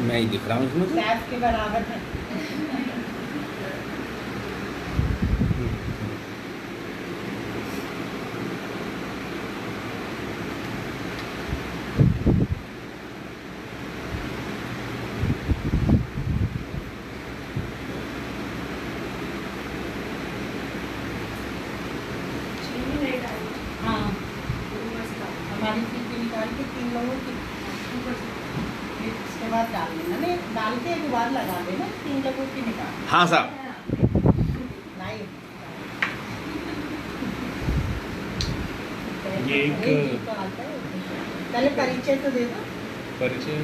मैं ही दिख रहा हूँ इसमें तो। सैफ के बराबर है। हाँ, हमारी चीज़ निकाल के 3 लोगों की इसके बाद डाल देना, नहीं डाल के एक बार लगा देना, 3 लोगों की निकाल। हाँ साहब। नहीं ये एक पहले परिचय तो दे दो। परिचय,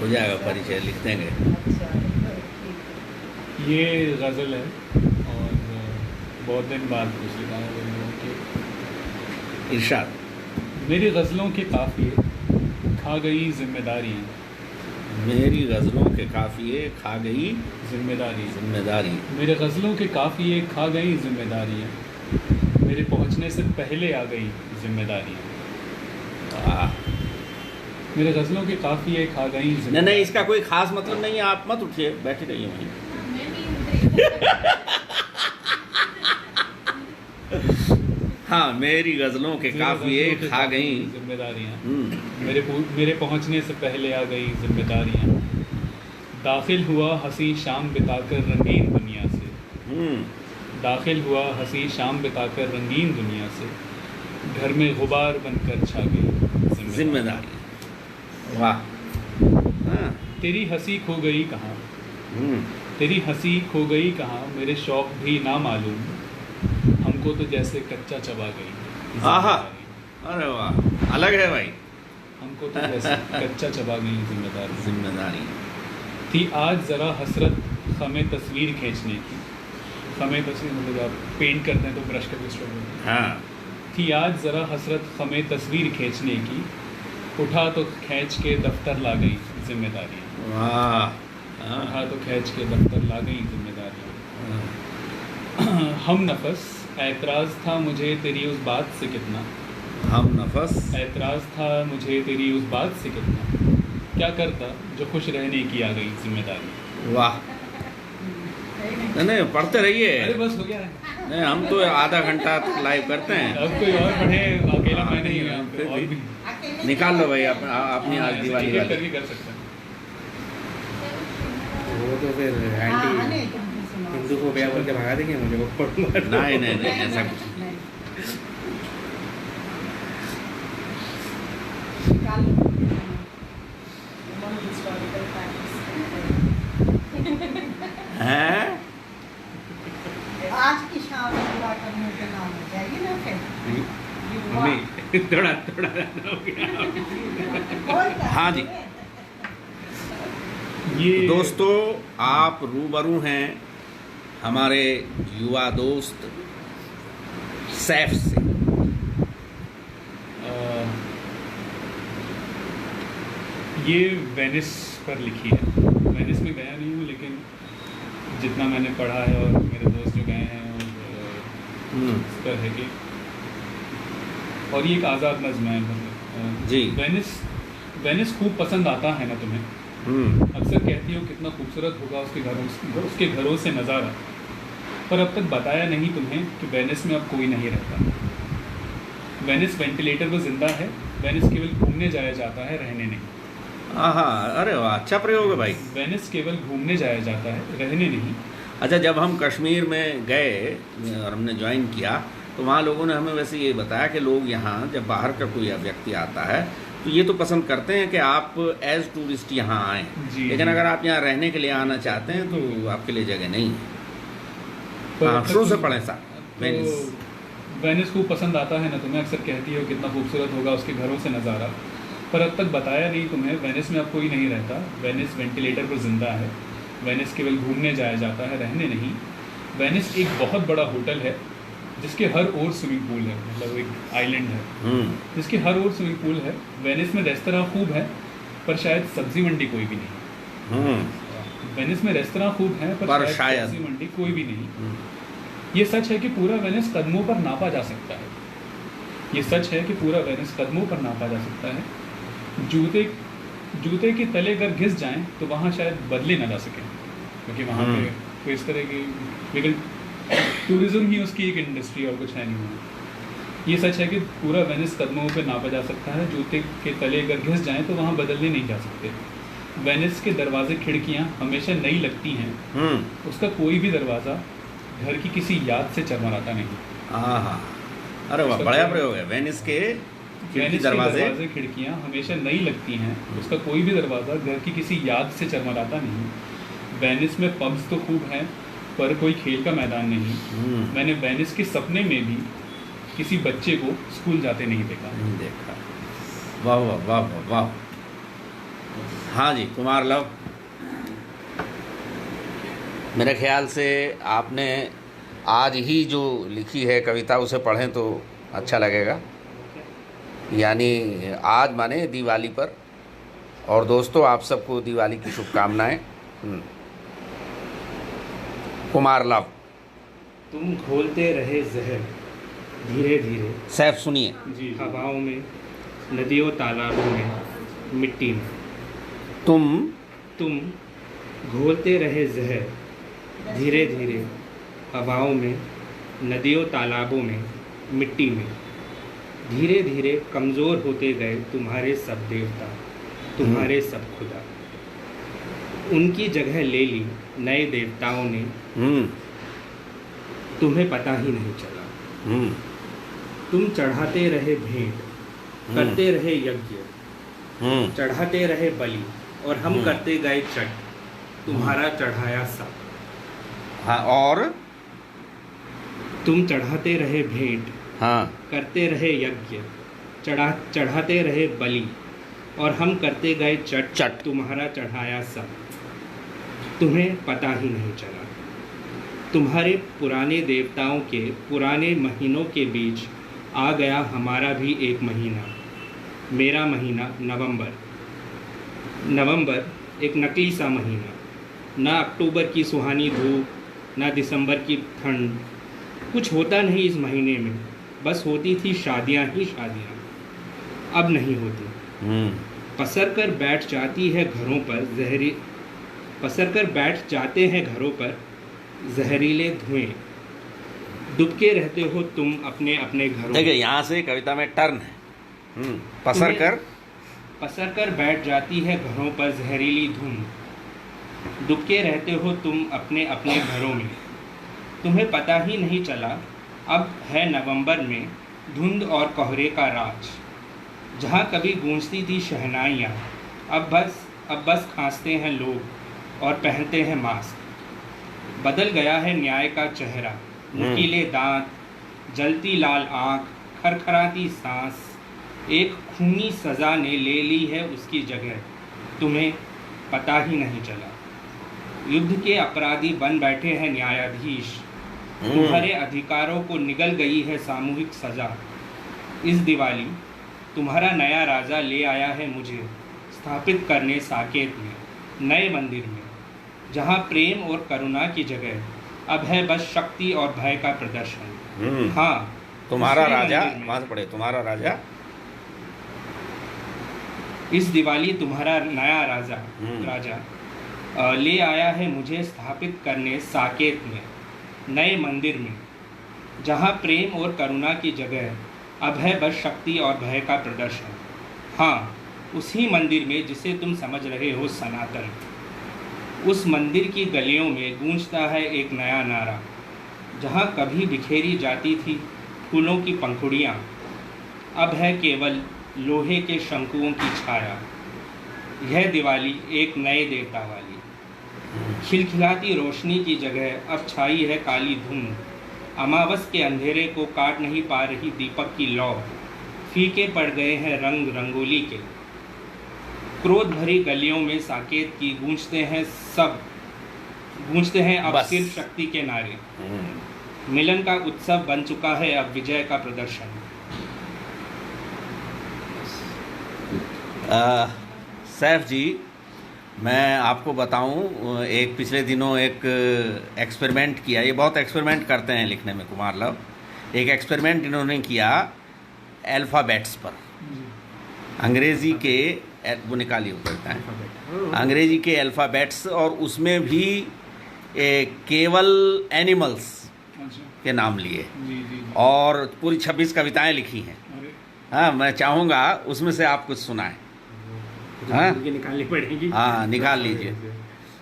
हो जाएगा परिचय, लिख देंगे। अच्छा ठीक। ये गज़ल है और बहुत दिन बाद कुछ लिखा है उन लोगों के। इरशाद। मेरी गज़लों के काफ़िए खा गई जिम्मेदारियाँ, मेरी गज़लों के काफ़िए खा गई जिम्मेदारी। जिम्मेदारी। मेरे गज़लों के काफ़िए खा गई जिम्मेदारियाँ, मेरे पहुँचने से पहले आ गई जिम्मेदारियाँ। वाह। मेरे गज़लों के काफ़िए खा गई नहीं जिम्मेदारियाँ। नहीं, इसका कोई खास मतलब नहीं है, आप मत उठिए, बैठे रहिए वहीं। हाँ, मेरी गज़लों के काफ़िए खा गई जिम्मेदारियाँ, हम्म। मेरे पहुँचने से पहले आ गई जिम्मेदारियाँ। दाखिल हुआ हंसी शाम बिताकर रंगीन दुनिया से, दाखिल हुआ हंसी शाम बिताकर रंगीन दुनिया से, घर में गुबार बनकर छा गई जिम्मेदारी। वाह। हाँ। तेरी हंसी खो गई कहाँ, हम्म। तेरी हंसी खो गई कहाँ, मेरे शौक भी ना मालूम, हमको तो जैसे कच्चा चबा गई आहा। जिम्मेदारी। अरे वाह, अलग है भाई। हमको तो जैसे कच्चा चबा गई जिम्मेदारी। जिम्मेदारी। थी आज ज़रा हसरत हमें तस्वीर खींचने की, हमें तस्वीर मतलब आप पेंट करते हैं तो ब्रश का स्ट्रोक होता है। हाँ। थी आज ज़रा हसरत हमें तस्वीर खींचने की, उठा तो खींच के दफ्तर ला गई जिम्मेदारी। वाह। उठा हाँ। तो खींच के दफ्तर ला गई जिम्मेदारी। हम नफस ऐतराज़ था मुझे तेरी उस बात से कितना, हम नफस ऐतराज़ था मुझे तेरी उस बात से कितना, क्या करता जो खुश रहने की आ गई जिम्मेदारी। वाह। नहीं नहीं, पढ़ते रहिए। अरे बस हो गया है। नहीं, हम तो आधा घंटा लाइव करते हैं। अब कोई और पढ़े, अकेला मैं नहीं हूँ यहाँ पे, और भी निकाल लो भाई अपनी आज दिवाली टिकट वाली। करके कर सकते हैं। वो तो फिर हाँ, एंटी नहीं तुम भी सुनाओ। हिंदू को ब्याह बोल के भगा देंगे मुझे, वो पढ़ूंगा। नहीं नहीं नहीं, ऐसा कुछ नहीं। नहीं। निकाल लो। बहुत historical facts। हैं? आज की शाम युवा करने के नाम हो जाएगी ना फिर युवा। मम्मी थोड़ा थोड़ा हो गया। और क्या? हाँ जी। ये दोस्तों, आप रूबरू हैं हमारे युवा दोस्त सैफ से। ये वेनिस पर लिखी है। वेनिस में गया नहीं हूँ, लेकिन जितना मैंने पढ़ा है और मेरे दोस्त जो गए हैं और इस पर है कि, और ये एक आज़ाद नज़्म है मतलब। जी। वेनिस खूब पसंद आता है ना तुम्हें, अक्सर कहती हो कितना खूबसूरत होगा उसके घरों से नज़ारा, पर अब तक बताया नहीं तुम्हें कि वेनिस में अब कोई नहीं रहता। वेनिस वेंटिलेटर पर जिंदा है, वेनिस केवल घूमने जाया जाता है, रहने नहीं। हाँ, अरे वाह, अच्छा प्रयोग है भाई। वेनिस केवल घूमने जाया जाता है, रहने नहीं। अच्छा, जब हम कश्मीर में गए और हमने ज्वाइन किया तो वहाँ लोगों ने हमें वैसे ये बताया कि लोग यहाँ जब बाहर का कोई व्यक्ति आता है तो ये तो पसंद करते हैं कि आप एज टूरिस्ट यहाँ आएँ, लेकिन अगर आप यहाँ रहने के लिए आना चाहते हैं तो आपके लिए जगह नहीं है। हाँ, शुरू से पढ़ें साहब। वेनिस वेनिस खूब पसंद आता है ना तुम्हें, अक्सर कहती हो कितना खूबसूरत होगा उसके घरों से नज़ारा, पर अब तक बताया नहीं तुम्हें वेनिस में अब कोई नहीं रहता। वेनिस वेंटिलेटर पर जिंदा है, वेनिस केवल घूमने जाया जाता है, रहने नहीं। वेनिस एक बहुत बड़ा होटल है जिसके हर ओर स्विमिंग पूल है, मतलब एक आइलैंड है जिसके हर ओर स्विमिंग पूल है। वेनिस में रेस्तरां खूब है पर शायद सब्जी मंडी कोई भी नहीं। वेनिस में रेस्तरां खूब है पर शायद सब्जी मंडी कोई भी नहीं। ये सच है कि पूरा वेनिस कदमों पर नापा जा सकता है, ये सच है कि पूरा वेनिस कदमों पर नापा जा सकता है। जूते के तले अगर घिस जाएं तो वहाँ शायद बदले ना जा सकें, क्योंकि वहाँ पे कोई इस तरह की, लेकिन टूरिज़्म ही उसकी एक इंडस्ट्री और कुछ है नहीं वहाँ। ये सच है कि पूरा वेनिस कदमों पे नापा जा सकता है, जूते के तले अगर घिस जाएं तो वहाँ बदलने नहीं जा सकते। वेनिस के दरवाजे खिड़कियाँ हमेशा नई लगती हैं, उसका कोई भी दरवाज़ा घर की किसी याद से चरमराता नहीं। हाँ, अरे वाह, बड़ा प्रयोग है। वेनिस के दरवाजे खिड़कियाँ हमेशा नई लगती हैं, उसका कोई भी दरवाज़ा घर की किसी याद से चरमराता नहीं। वेनिस में पब्स तो खूब हैं पर कोई खेल का मैदान नहीं। मैंने वेनिस के सपने में भी किसी बच्चे को स्कूल जाते नहीं देखा। वाह वाह वाह वाह वाह। हाँ जी, कुमार लव, मेरे ख्याल से आपने आज ही जो लिखी है कविता उसे पढ़ें तो अच्छा लगेगा। यानी आज माने दिवाली पर। और दोस्तों, आप सबको दिवाली की शुभकामनाएं। कुमार लव। तुम घोलते रहे जहर धीरे धीरे, सैफ सुनिए। हवाओं में, नदियों तालाबों में, मिट्टी में। तुम घोलते रहे जहर धीरे धीरे, हवाओं में, नदियों तालाबों में, मिट्टी में। धीरे धीरे कमज़ोर होते गए तुम्हारे सब देवता, तुम्हारे सब खुदा। उनकी जगह ले ली नए देवताओं ने, तुम्हें पता ही नहीं चला। तुम चढ़ाते रहे भेंट, करते रहे यज्ञ, चढ़ाते रहे बलि, और हम करते गए चट, तुम्हारा चढ़ाया सब। हाँ, और तुम चढ़ाते रहे भेंट, हाँ, करते रहे यज्ञ, चढ़ाते रहे बलि, और हम करते गए चट, तुम्हारा चढ़ाया सब। तुम्हें पता ही नहीं चला। तुम्हारे पुराने देवताओं के पुराने महीनों के बीच आ गया हमारा भी एक महीना, मेरा महीना नवंबर। नवंबर एक नकली सा महीना, ना अक्टूबर की सुहानी धूप, ना दिसंबर की ठंड। कुछ होता नहीं इस महीने में, बस होती थी शादियां ही शादियां। अब नहीं होती। पसर कर बैठ जाती है घरों पर जहरीले धुएं। डुबके रहते हो तुम अपने अपने घरों। देखिए, यहाँ से कविता में टर्न है। पसर कर बैठ जाती है घरों पर जहरीली धुन। डुबके रहते हो तुम अपने अपने घरों में। तुम्हें पता ही नहीं चला, अब है नवंबर में धुंध और कोहरे का राज। जहाँ कभी गूंजती थी शहनाइयाँ, अब बस खांसते हैं लोग और पहनते हैं मास्क। बदल गया है न्याय का चेहरा, नुकीले दांत, जलती लाल आँख, खरखराती सांस। एक खूनी सज़ा ने ले ली है उसकी जगह, तुम्हें पता ही नहीं चला। युद्ध के अपराधी बन बैठे हैं न्यायाधीश। तुम्हारे अधिकारों को निगल गई है सामूहिक सज़ा। इस दिवाली तुम्हारा नया राजा ले आया है मुझे स्थापित करने साकेत में, नए मंदिर में, जहाँ प्रेम और करुणा की जगह अब है बस शक्ति और भय का प्रदर्शन। हाँ, तुम्हारा राजा, वहाँ से पढ़े, तुम्हारा राजा। इस दिवाली तुम्हारा नया राजा ले आया है मुझे स्थापित करने साकेत में, नए मंदिर में, जहाँ प्रेम और करुणा की जगह अब है बस शक्ति और भय का प्रदर्शन। हाँ, उसी मंदिर में जिसे तुम समझ रहे हो सनातन। उस मंदिर की गलियों में गूंजता है एक नया नारा। जहाँ कभी बिखेरी जाती थी फूलों की पंखुड़ियाँ, अब है केवल लोहे के शंकुओं की छाया। यह दिवाली एक नए देवता वाली। खिलखिलाती रोशनी की जगह अब छाई है काली धुंध। अमावस के अंधेरे को काट नहीं पा रही दीपक की लौ। फीके पड़ गए हैं रंग रंगोली के। क्रोध भरी गलियों में साकेत की गूंजते हैं अब सिर्फ शक्ति के नारे। मिलन का उत्सव बन चुका है अब विजय का प्रदर्शन। सैफ जी, मैं आपको बताऊं, एक पिछले दिनों एक एक्सपेरिमेंट किया। ये बहुत एक्सपेरिमेंट करते हैं लिखने में कुमार लव। एक एक्सपेरिमेंट इन्होंने किया अल्फ़ाबेट्स पर। अंग्रेजी के वो निकालिए करता है अंग्रेजी के अल्फ़ाबेट्स, और उसमें भी केवल एनिमल्स अच्छा। के नाम लिए जी जी। और पूरी 26 कविताएं लिखी हैं। अरे हाँ, मैं चाहूँगा उसमें से आप कुछ सुनाएं। हाँ निकालनी पड़ेगी। हाँ, निकाल लीजिए,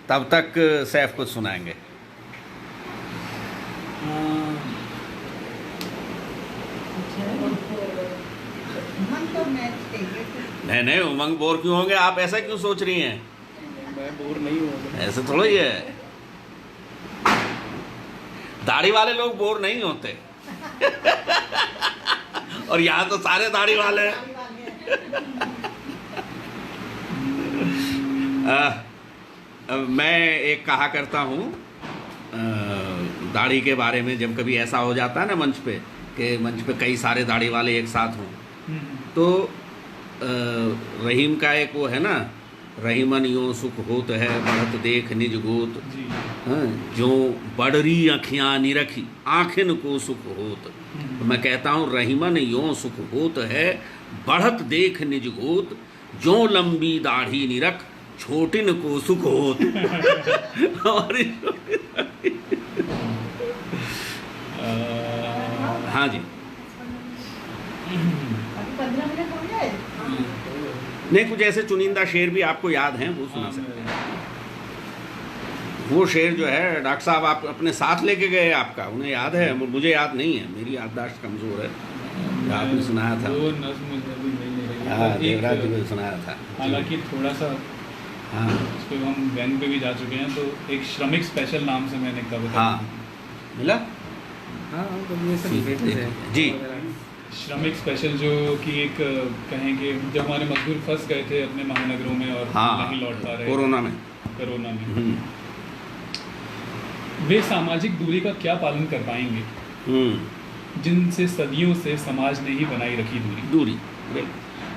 तब तक सैफ कुछ सुनाएंगे। मन तो मैच चाहिए तो नहीं नहीं, उमंग बोर क्यों होंगे? आप ऐसा क्यों सोच रही हैं? मैं बोर नहीं हूँ। ऐसे थोड़ा ही है, दाढ़ी वाले लोग बोर नहीं होते। और यहाँ तो सारे दाढ़ी वाले हैं। मैं एक कहा करता हूँ दाढ़ी के बारे में, जब कभी ऐसा हो जाता है ना मंच पे कि मंच पे कई सारे दाढ़ी वाले एक साथ हों, तो रहीम का एक वो है ना, रहीमन यूँ सुख होत है बढ़त देख निज गोत, जी। हाँ, जो बड़री अखियाँ निरखी आँखिन को सुख होत। तो मैं कहता हूँ रहीमन यूँ सुख होत है बढ़त देख निज गोत, जो लंबी दाढ़ी निरख छोटिन को सुख होत। और हाँ जी, अभी 15 मिनट हो गए। नहीं कुछ ऐसे चुनिंदा शेर भी आपको याद हैं, वो सुना सकते हैं। वो शेर जो है डॉक्टर साहब आप अपने साथ लेके गए, आपका उन्हें याद है? मुझे याद नहीं है, मेरी याददाश्त कमज़ोर है। आपने सुनाया था, वो नज़्म मुझे अभी नहीं रही। हाँ एक- देवराज जी ने सुनाया था। हालांकि थोड़ा सा हाँ उस पर हम बैंक पे भी जा चुके हैं, तो एक श्रमिक स्पेशल नाम से मैंने कविता हाँ मिला हाँ तो ये सब भेजे हैं। जी। श्रमिक स्पेशल, जो कि एक कहेंगे जब हमारे मजदूर फंस गए थे अपने महानगरों में और हाँ नहीं लौट पा रहे कोरोना में। कोरोना में, वे सामाजिक दूरी का क्या पालन कर पाएंगे जिनसे सदियों से समाज ने ही बनाई रखी दूरी। दूरी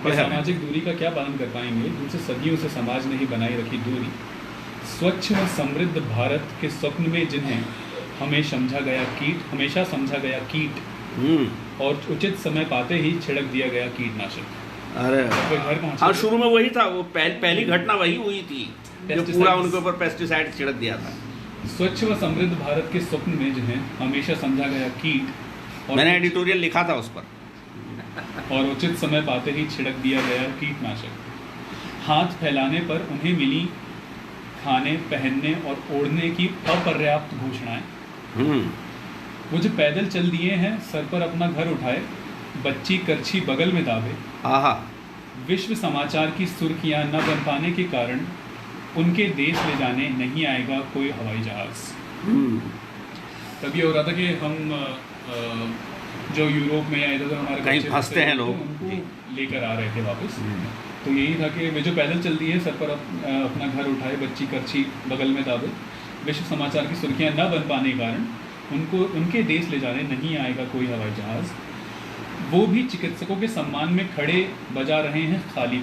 वे सामाजिक दूरी का क्या पालन कर पाएंगे जिनसे सदियों से समाज ने ही बनाई रखी दूरी। स्वच्छ व समृद्ध भारत के स्वप्न में जिन्हें हमेशा समझा गया कीट, और उचित समय पाते ही छिड़क दिया गया कीटनाशक। अरे वे घर पहुंचे हाँ, थे। शुरू में वही था, वो पहली घटना वही हुई थी जो Pesticides। पूरा उनके ऊपर पेस्टिसाइड छिड़क दिया था। स्वच्छ व समृद्ध भारत के स्वप्न में जिन्हें हमेशा समझा गया कीट, मैंने एडिटोरियल लिखा था उस पर। और उचित समय पाते ही छिड़क दिया गया कीटनाशक। हाथ फैलाने पर उन्हें मिली खाने, पहनने और ओढ़ने की अपर्याप्त घोषणाएं। वो जो पैदल चल दिए हैं, सर पर अपना घर उठाए, बच्ची करछी बगल में दाबे। आहा, विश्व समाचार की सुर्खियां न बन पाने के कारण उनके देश ले जाने नहीं आएगा कोई हवाई जहाज। तभी हो रहा था कि हम जो यूरोप में या इधर हमारे कहीं बच्चे फंसते हैं लोग, उनको लेकर आ रहे थे वापस। तो यही था कि वे जो पैदल चलती है, सर पर अपना घर उठाए, बच्ची करछी बगल में दाबे, विश्व समाचार की सुर्खियां न बन पाने के कारण उनको उनके देश ले जाने नहीं आएगा कोई हवाई जहाज। वो भी चिकित्सकों के सम्मान में खड़े बजा रहे हैं खाली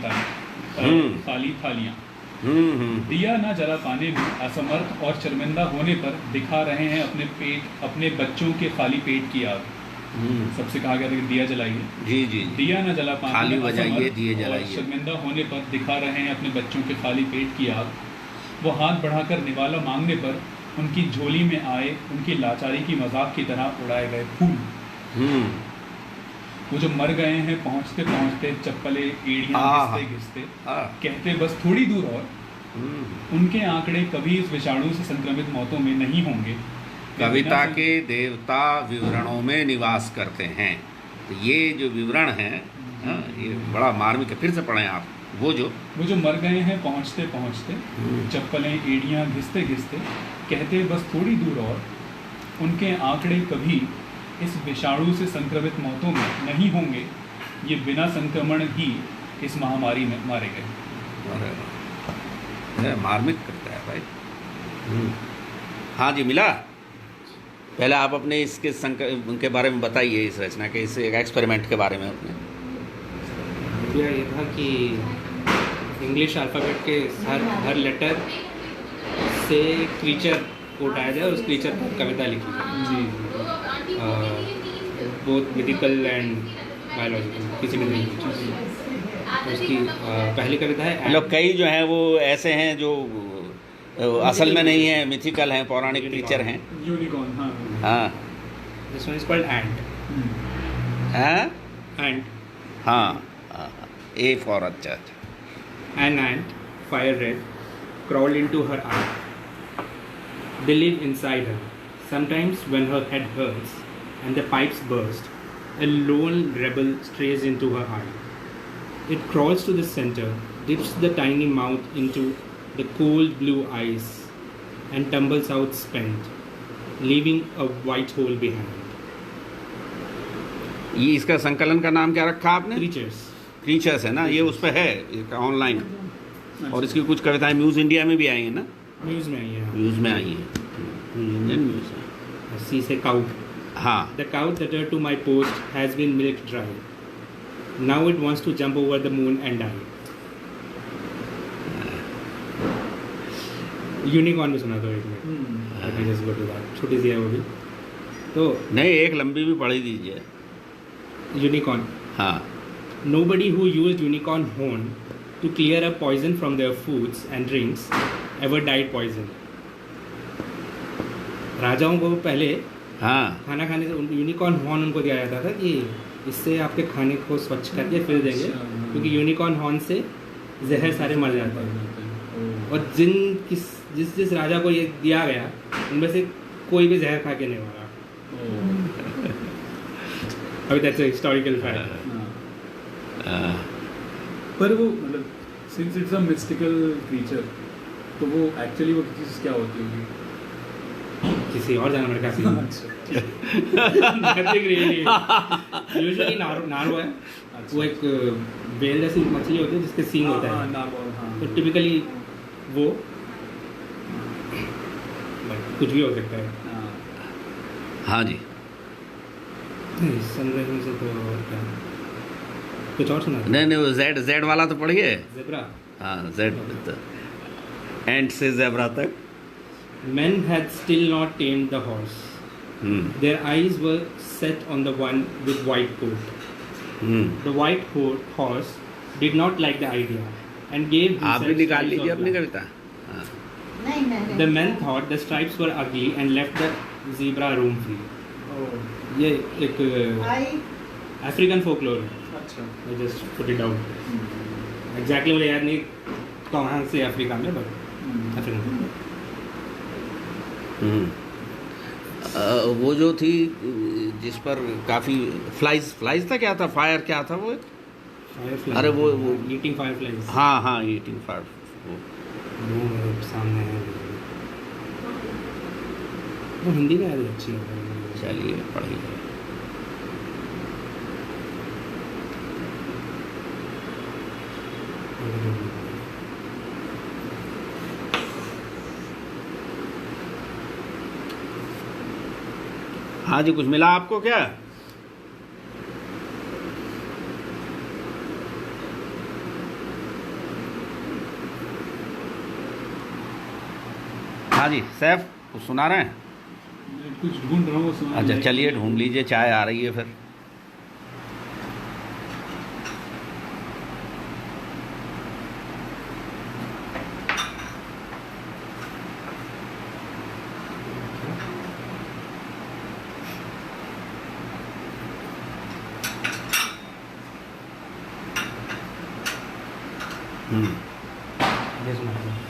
थालियां। दिया न जला पाने में असमर्थ और शर्मिंदा होने पर दिखा रहे हैं अपने बच्चों के खाली पेट की आग। सबसे कहा गया था कि दिया जलाइए। जी जी, दिया न जला पाने थाली में बजाइए, असमर्थ दिए और जलाइए। शर्मिंदा होने पर दिखा रहे हैं अपने बच्चों के खाली पेट की आग। वो हाथ बढ़ाकर निवाला मांगने पर उनकी झोली में आए उनकी लाचारी की मजाक की तरह उड़ाए गए फूल। वो जो मर गए हैं पहुंचते पहुंचते, चप्पले एड़ियां घिसते घिसते, कहते बस थोड़ी दूर और। उनके आंकड़े कभी इस विषाणु से संक्रमित मौतों में नहीं होंगे। कविता के देवता विवरणों में निवास करते हैं। तो ये जो विवरण है, ये बड़ा मार्मिक है, फिर से पढ़ें आप। वो जो मर गए हैं पहुंचते पहुंचते, चप्पलें एड़ियां घिसते घिसते, कहते बस थोड़ी दूर और। उनके आंकड़े कभी इस विषाणु से संक्रमित मौतों में नहीं होंगे। ये बिना संक्रमण ही इस महामारी में मारे गए। मार्मिक करता है भाई। हाँ जी, मिला। पहले आप अपने इसके उनके बारे में बताइए, इस रचना के, इस एक्सपेरिमेंट के बारे में अपने। ये था कि इंग्लिश अल्फ़ाबेट के हर लेटर से क्रीचर को उठाया जाए और उस क्रीचर पर कविता लिखी जाए। जी, बोथ मेडिकल एंड बायोलॉजिकल, किसी भी तरीके। तो उसकी पहली कविता है मतलब कई जो हैं वो ऐसे हैं जो असल में नहीं है, मिथिकल हैं, पौराणिक क्रीचर हैं। यूनिकॉर्न, हाँ हाँ दिस वन इज कॉल्ड एंट। हैं एंट हाँ ए फॉर अच्छा। An ant, fire red, crawled into her eye. They live inside her. Sometimes, when her head hurts and the pipes burst, a lone rebel strays into her eye. It crawls to the center, dips the tiny mouth into the cold blue ice, and tumbles out spent, leaving a white hole behind. ये इसका संकलन का नाम क्या रखा आपने? Creatures. Creatures है ना, ये उस पर है ऑनलाइन। और इसकी कुछ कविताएं म्यूज़ इंडिया में भी आई हैं ना, Muse में आई है। म्यूज़ में आई हैं, इंडियन म्यूज़ है। See say cow. हाँ The cow tethered to my post has been milked dry. Now it wants to jump over the moon and die. Unicorn भी सुना दो एक minute. Let me just go to that. छोटी सी है वो भी। तो नहीं, एक लंबी भी पढ़ी दीजिए। यूनिकॉर्न। हाँ Nobody who used unicorn horn to clear up poison from their foods and drinks ever died poison. राजाओं को पहले हाँ खाना खाने से यूनिकॉर्न हॉर्न उनको दिया जाता था कि इससे आपके खाने को स्वच्छ करके फिर देंगे, क्योंकि यूनिकॉर्न हॉर्न से जहर सारे मर जाते हैं। और जिस राजा को ये दिया गया उनमें से कोई भी जहर खा के नहीं मरा। अभी दैट्स अ हिस्टोरिकल फैक्ट। पर वो मतलब since it's a mystical creature, तो वो एक्चुअली वो चीज़ क्या होती होगी? किसी और जानवर का सीन। यूजुअली नार्वा है, वो एक बेल जैसी मछली होती है जिसके सींग होता है, तो टिपिकली वो कुछ भी हो सकता है। हाँ जी। सनराइज में से तो और क्या कुछ और सुना? नहीं वो जेड वाला तो पढ़िए। ज़ेब्रा। हाँ जेड एंड से ज़ेब्रा तक। Men had still not tamed the horse. Their eyes were set on the one with white coat. The white horse did not like the idea and gave himself आप भी निकाल stripes लीजिए of अपनी black. कविता। हाँ। नहीं मैंने The men thought the stripes were ugly and left the zebra roam free. ये एक आई अफ्रीकन फोकलोर है। अच्छा। I just put it out. Exactly मुझे याद नहीं कहाँ से अफ्रीका में, बट अफ्रीका। वो जो थी जिस पर काफ़ी फ्लाइज था, क्या था, फायर क्या था वो? Firefly। अरे वो ईटिंग फायरफ्लाइज। हाँ ईटिंग फायर। वो मेरे सामने है। वो हिंदी में याद अच्छी है। चलिए पढ़िए। हाँ जी, कुछ मिला आपको क्या? हाँ जी सैफ, कुछ सुना रहे हैं? मैं कुछ ढूंढ रहा हूँ सुना। अच्छा चलिए ढूंढ लीजिए, चाय आ रही है फिर।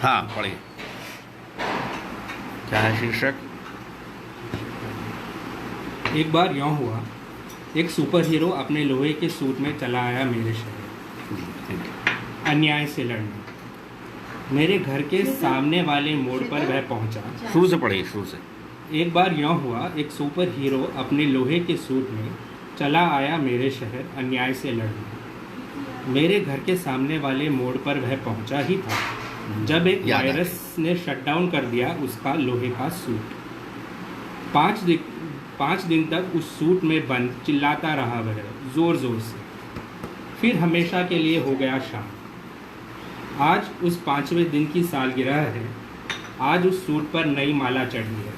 हाँ पढ़िए। क्या है शीर्षक? एक बार यूँ हुआ, एक सुपर हीरो अपने लोहे के सूट में चला आया मेरे शहर अन्याय से लड़ने। मेरे घर के सामने वाले मोड़ पर वह पहुंचा। शुरू से पढ़िए, शुरू से। एक बार यूँ हुआ, एक सुपर हीरो अपने लोहे के सूट में चला आया मेरे शहर अन्याय से लड़ने। मेरे घर के सामने वाले मोड़ पर वह पहुंचा ही था जब एक वायरस ने शटडाउन कर दिया उसका लोहे का सूट। 5 दिन तक उस सूट में बंद चिल्लाता रहा वह जोर जोर से। फिर हमेशा के लिए हो गया शांत। आज उस 5वें दिन की सालगिरह है। आज उस सूट पर नई माला चढ़ी है।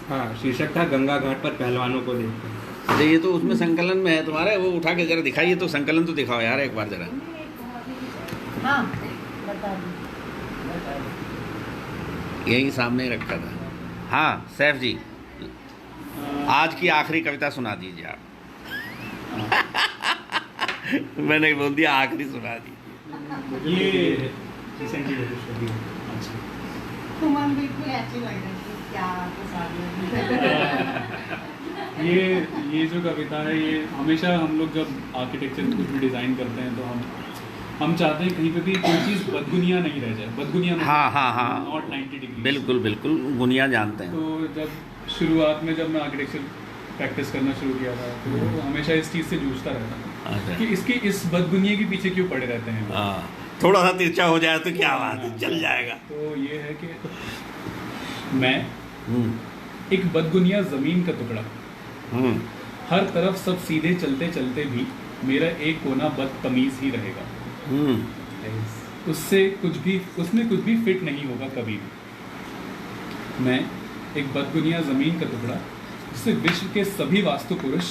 हाँ, शीर्षक था गंगा घाट पर पहलवानों को देखकर। अरे ये तो उसमें संकलन में है तुम्हारे, वो उठा के जरा दिखाइए तो, संकलन तो दिखाओ यार एक बार जरा। हाँ बता दी। यही सामने ही रखा था। हाँ सैफ जी, आज की आखिरी कविता सुना दीजिए आप। मैंने बोल दिया आखिरी सुना दी। ये रिसेंटली अच्छा तुम बिल्कुल ऐसे लग रहे थे क्या आपको ये जो कविता है, ये हमेशा हम लोग जब आर्किटेक्चर कुछ भी डिज़ाइन करते हैं तो हम चाहते हैं कहीं पे भी कोई चीज़ बदगुनिया नहीं रह जाए। बदगुनिया हाँ नॉट 90 डिग्री। बिल्कुल गुनिया जानते हैं। तो जब शुरुआत में जब मैं आर्किटेक्चर प्रैक्टिस करना शुरू किया था तो हमेशा इस चीज़ से जूझता रहता था अच्छा। कि इसके इस बदगुनिया के पीछे क्यों पड़े रहते हैं। हाँ, थोड़ा सा तिरछा हो जाए तो क्या बात है, चल जाएगा। तो ये है कि मैं एक बदगुनिया ज़मीन का टुकड़ा, हर तरफ सब सीधे चलते चलते भी मेरा एक कोना बदतमीज ही रहेगा। उसमें कुछ भी फिट नहीं होगा कभी भी। मैं एक बदगुनिया ज़मीन का टुकड़ा जिसे विश्व के सभी वास्तु पुरुष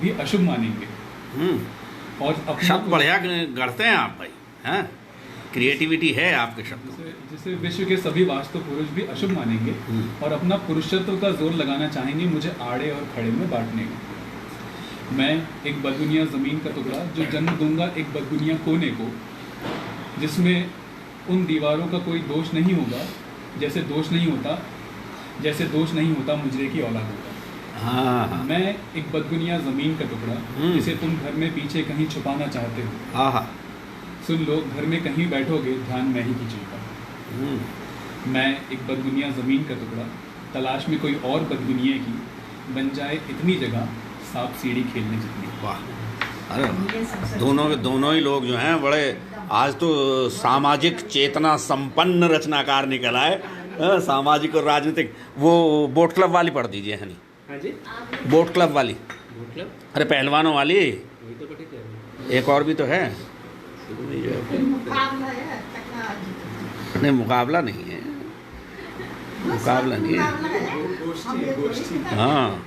भी अशुभ मानेंगे। और शब्द बढ़िया गढ़ते हैं आप भाई, हैं? क्रिएटिविटी है आपके शब्दों में। जिसे विश्व के सभी वास्तु पुरुष भी अशुभ मानेंगे और अपना पुरुषत्व का जोर लगाना चाहेंगे मुझे आड़े और खड़े में बांटने का। मैं एक बदगुनिया ज़मीन का टुकड़ा जो जन्म दूंगा एक बदगुनिया कोने को, जिसमें उन दीवारों का कोई दोष नहीं होगा जैसे दोष नहीं होता मुजरे की औलाद होगा। हाँ। मैं एक बदगुनिया ज़मीन का टुकड़ा जिसे तुम घर में पीछे कहीं छुपाना चाहते हो। सुन लो, घर में कहीं बैठोगे ध्यान मैं ही खींचूंगा। मैं एक बदगुनिया ज़मीन का टुकड़ा तलाश में कोई और बदगुनिया की, बन जाए इतनी जगह सांप सीढ़ी खेलने जितनी। वाह, अरे दोनों ही लोग जो हैं बड़े आज तो सामाजिक चेतना संपन्न रचनाकार निकल आए। सामाजिक और राजनीतिक। वो बोट क्लब वाली पढ़ दीजिए हनी। हाँ जी, बोट क्लब वाली। Boat club? अरे पहलवानों वाली, वही तो पढ़ी थी। एक और भी तो है। मुकाबला है नहीं, मुकाबला नहीं है, मुकाबला नहीं है। हाँ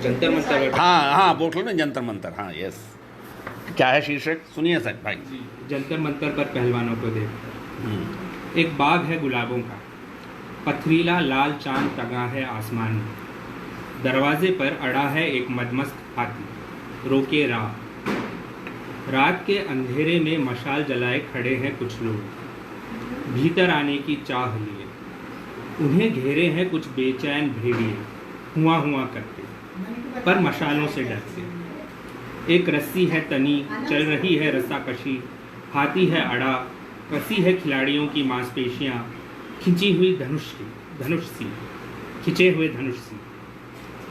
जंतर मंतर। हाँ बोट क्लब में जंतर मंतर। हाँ यस। क्या है शीर्षक, सुनिए सर भाई। जंतर मंतर पर पहलवानों को देख। एक बाग है गुलाबों का, पथरीला लाल चांद टंगा है आसमान में। दरवाजे पर अड़ा है एक मदमस्त हाथी, रोके राह। रात के अंधेरे में मशाल जलाए खड़े हैं कुछ लोग, भीतर आने की चाह लिए। उन्हें घेरे हैं कुछ बेचैन भेड़िए, हुआ करते, पर मशालों से डरते। एक रस्सी है तनी, चल रही है रस्साकशी। हाथी है अड़ा, कसी है खिलाड़ियों की मांसपेशियाँ, खिंचे हुए धनुष सी।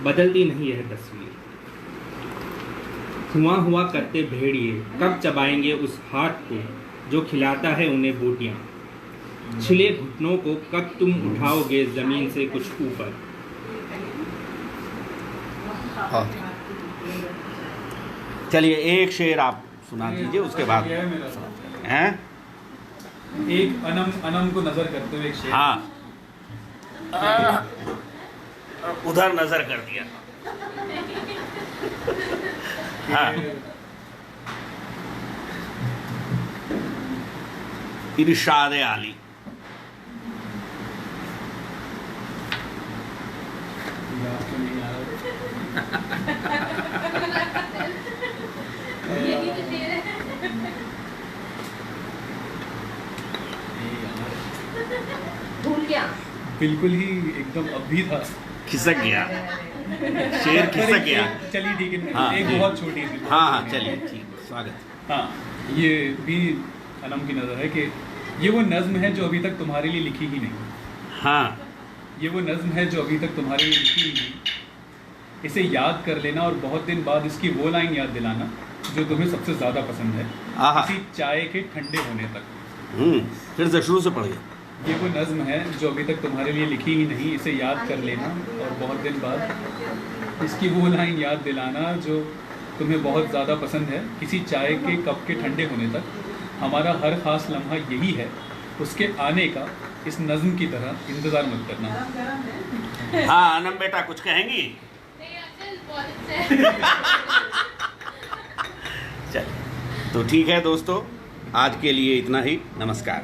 बदलती नहीं है तस्वीर। हुआ करते भेड़िए कब चबाएंगे उस हाथ को जो खिलाता है उन्हें बोटियाँ। छिले घुटनों को कब तुम उठाओगे जमीन से कुछ ऊपर। चलिए एक शेर आप सुना दीजिए, उसके बाद हैं? एक अनम को नजर करते हुए एक शेर। हाँ, उधर नजर कर दिया। हाँ, इरशाद आली। भूल गया, बिल्कुल ही एकदम अभी था, खिसक गया शेर, खिसक गया। चलिए ठीक है। हाँ, एक बहुत छोटी सी। हाँ चलिए ठीक, स्वागत। हाँ, ये भी अनम की नज़र है कि ये वो नज़्म है जो अभी तक तुम्हारे लिए लिखी ही नहीं। हाँ, ये वो नज़्म है जो अभी तक तुम्हारे लिए लिखी ही नहीं। इसे याद कर लेना और बहुत दिन बाद इसकी वो लाइन याद दिलाना जो तुम्हें सबसे ज़्यादा पसंद है, किसी चाय के ठंडे होने तक। फिर से शुरू से पढ़िए। ये वो नज़्म है जो अभी तक तुम्हारे लिए लिखी ही नहीं, इसे याद कर लेना और बहुत दिन बाद इसकी वो लाइन याद दिलाना जो तुम्हें बहुत ज़्यादा पसंद है, किसी चाय के कप के ठंडे होने तक। हमारा हर ख़ास लम्हा यही है उसके आने का इस नज्म की तरह इंतज़ार मत करना। गरम गरम है। हाँ अनम बेटा कुछ कहेंगी? नहीं अंकल बहुत अच्छा है। चल तो ठीक है दोस्तों, आज के लिए इतना ही। नमस्कार।